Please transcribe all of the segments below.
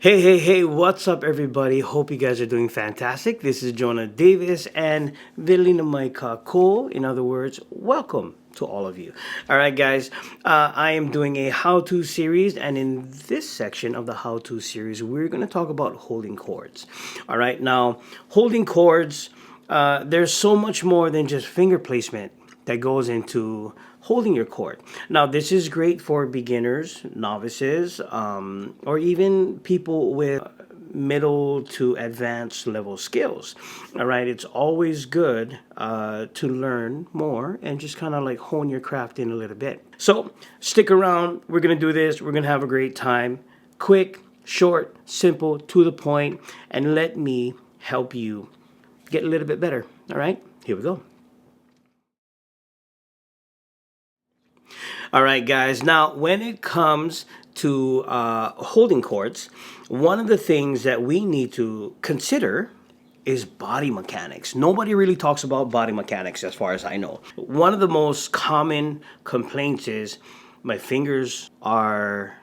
Hey, what's up, everybody? Hope you guys are doing fantastic. This is Jonah Davis and Velina Maika Cole. In other words, welcome to all of you. All right, guys, I am doing a how to series, and in this section of the how to series, we're going to talk about holding chords. All right, now, holding chords, there's so much more than just finger placement that goes into holding your chord. Now, this is great for beginners, novices, or even people with middle to advanced level skills. All right, it's always good to learn more and just kind of like hone your craft in a little bit. So, stick around. We're going to do this, we're going to have a great time. Quick, short, simple, to the point, and let me help you get a little bit better. All right, here we go. All right, guys. Now, when it comes to holding chords, one of the things that we need to consider is body mechanics. Nobody really talks about body mechanics as far as I know. One of the most common complaints is my fingers are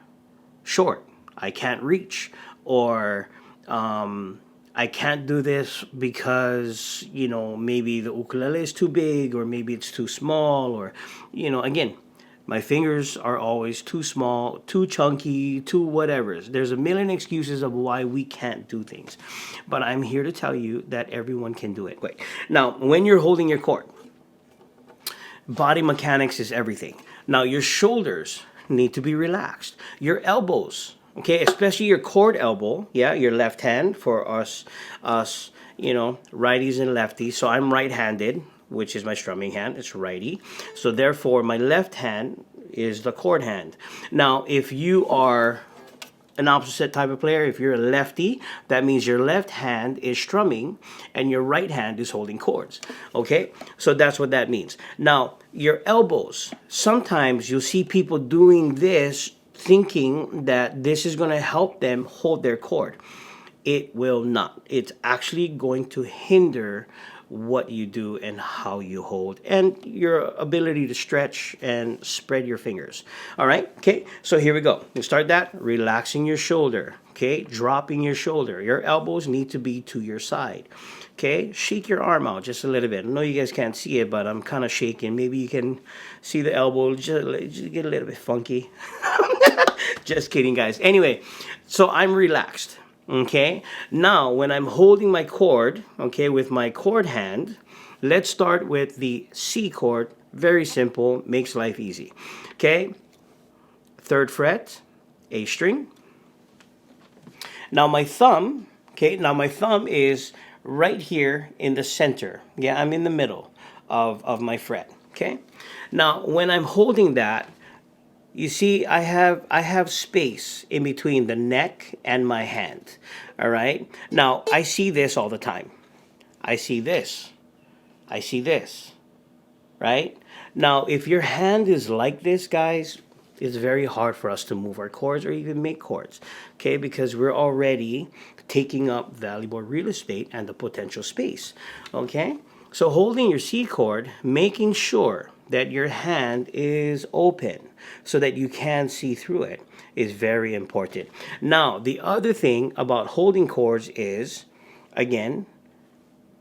short. I can't reach. Or I can't do this because, maybe the ukulele is too big or maybe it's too small or, again, my fingers are always too small, too chunky, too whatever. There's a million excuses of why we can't do things. But I'm here to tell you that everyone can do it. Wait. Now, when you're holding your chord, body mechanics is everything. Now, your shoulders need to be relaxed. Your elbows, okay, especially your chord elbow, yeah, your left hand for us, righties and lefties. So I'm right-handed, which is my strumming hand. It's righty. So therefore, my left hand is the chord hand. Now, if you are an opposite type of player, if you're a lefty, that means your left hand is strumming and your right hand is holding chords. Okay? So that's what that means. Now, your elbows. Sometimes you'll see people doing this thinking that this is going to help them hold their chord. It will not. It's actually going to hinder what you do and how you hold and your ability to stretch and spread your fingers. All right? Okay, so here we go. You start that, relaxing your shoulder. Okay, dropping your shoulder. Your elbows need to be to your side. Okay, shake your arm out just a little bit. I know you guys can't see it, but I'm kind of shaking. Maybe you can see the elbow just get a little bit funky. Just kidding, guys. Anyway, so I'm relaxed. Okay, now when I'm holding my chord, okay, with my chord hand, let's start with the C chord. Very simple, makes life easy. Okay, third fret, A string. Now my thumb, is right here in the center. Yeah, I'm in the middle of my fret. Okay, now when I'm holding that, you see, I have space in between the neck and my hand. All right. Now I see this all the time. I see this. I see this. Right. Now, if your hand is like this, guys, it's very hard for us to move our chords or even make chords. Okay, because we're already taking up valuable real estate and the potential space. Okay. So holding your C chord, making sure that your hand is open so that you can see through it is very important. Now, the other thing about holding chords is, again,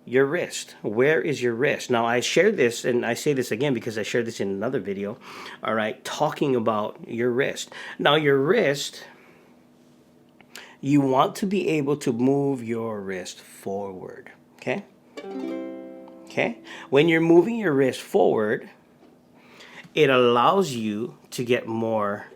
your wrist. Where is your wrist? Now, I shared this, and I say this again because I shared this in another video, all right, talking about your wrist. Now, your wrist, you want to be able to move your wrist forward, okay? Okay? When you're moving your wrist forward, it allows you to get more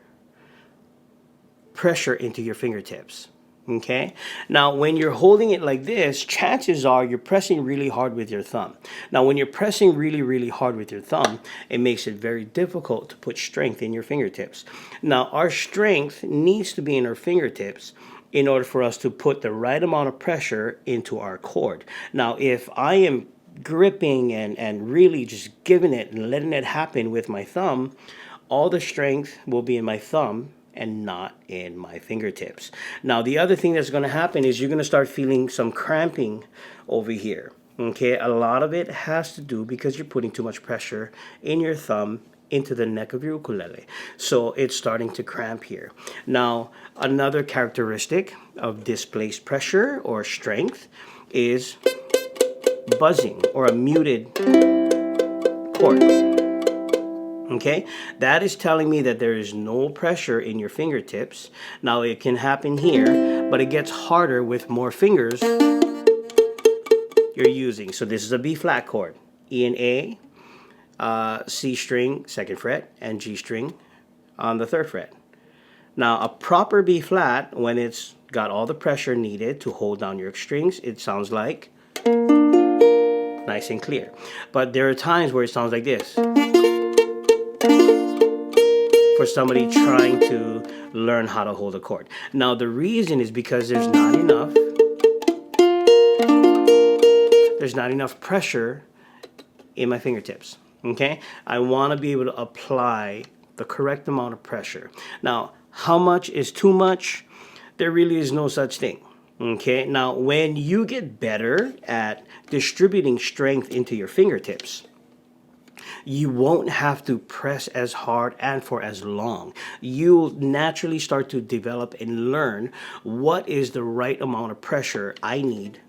pressure into your fingertips. Okay? Now, when you're holding it like this, chances are you're pressing really hard with your thumb. Now, when you're pressing really, really hard with your thumb, it makes it very difficult to put strength in your fingertips. Now, our strength needs to be in our fingertips in order for us to put the right amount of pressure into our chord. Now, if I am gripping and really just giving it and letting it happen with my thumb, all the strength will be in my thumb and not in my fingertips. Now, the other thing that's going to happen is you're going to start feeling some cramping over here. Okay, a lot of it has to do because you're putting too much pressure in your thumb into the neck of your ukulele. So it's starting to cramp here. Now, another characteristic of displaced pressure or strength is buzzing or a muted chord. Okay, that is telling me that there is no pressure in your fingertips. Now it can happen here, but it gets harder with more fingers you're using. So this is a B flat chord, E and A, C string, 2nd fret, and G string on the 3rd fret. Now a proper B flat, when it's got all the pressure needed to hold down your strings, it sounds like nice and clear. But there are times where it sounds like this. For somebody trying to learn how to hold a chord. Now the reason is because there's not enough pressure in my fingertips. Okay, I want to be able to apply the correct amount of pressure. Now, how much is too much? There really is no such thing. Okay, now when you get better at distributing strength into your fingertips, you won't have to press as hard and for as long. You'll naturally start to develop and learn what is the right amount of pressure I need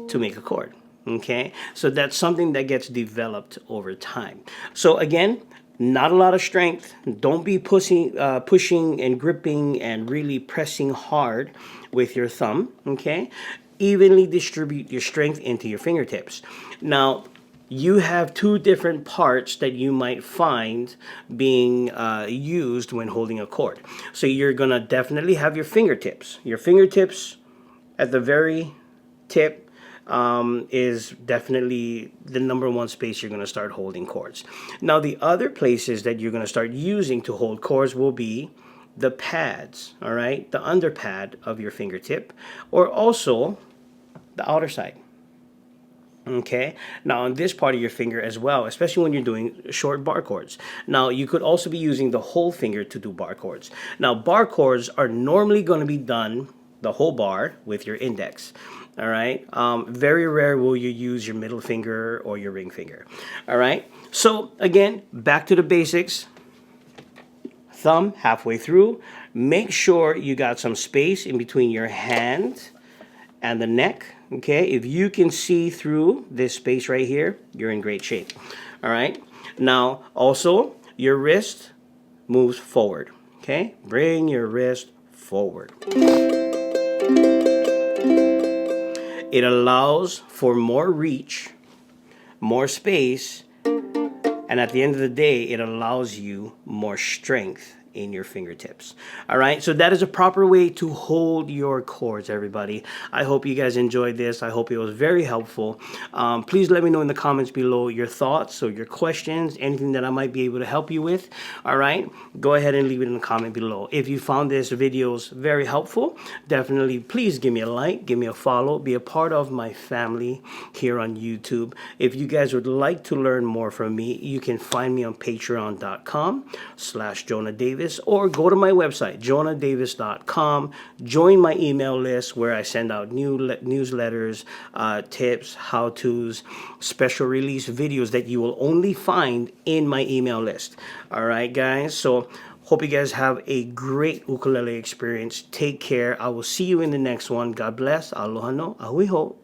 to make a chord. Okay, so that's something that gets developed over time. So again, not a lot of strength. Don't be pushing and gripping and really pressing hard with your thumb. Okay, evenly distribute your strength into your fingertips. Now, you have two different parts that you might find being used when holding a chord. So you're gonna definitely have your fingertips. Your fingertips at the very tip is definitely the number one space you're going to start holding chords. Now the other places that you're going to start using to hold chords will be the pads, all right, the under pad of your fingertip, or also the outer side. Okay, now on this part of your finger as well, especially when you're doing short bar chords. Now you could also be using the whole finger to do bar chords. Now bar chords are normally going to be done the whole bar with your index. All right, very rare will you use your middle finger or your ring finger. All right, so again, back to the basics. Thumb halfway through. Make sure you got some space in between your hand and the neck. Okay, if you can see through this space right here, you're in great shape. All right, now also your wrist moves forward. Okay, bring your wrist forward. It allows for more reach, more space, and at the end of the day, it allows you more strength in your fingertips. All right, so that is a proper way to hold your chords, everybody. I hope you guys enjoyed this. I hope it was very helpful. Please let me know in the comments below your thoughts or your questions, anything that I might be able to help you with. All right, go ahead and leave it in the comment below. If you found this videos very helpful, definitely please give me a like, give me a follow, be a part of my family here on YouTube. If you guys would like to learn more from me, you can find me on patreon.com/Jonah Davis, or go to my website, jonahdavis.com. Join my email list where I send out newsletters, tips, how-tos, special release videos that you will only find in my email list. All right, guys. So hope you guys have a great ukulele experience. Take care. I will see you in the next one. God bless. Aloha no. Ahui ho.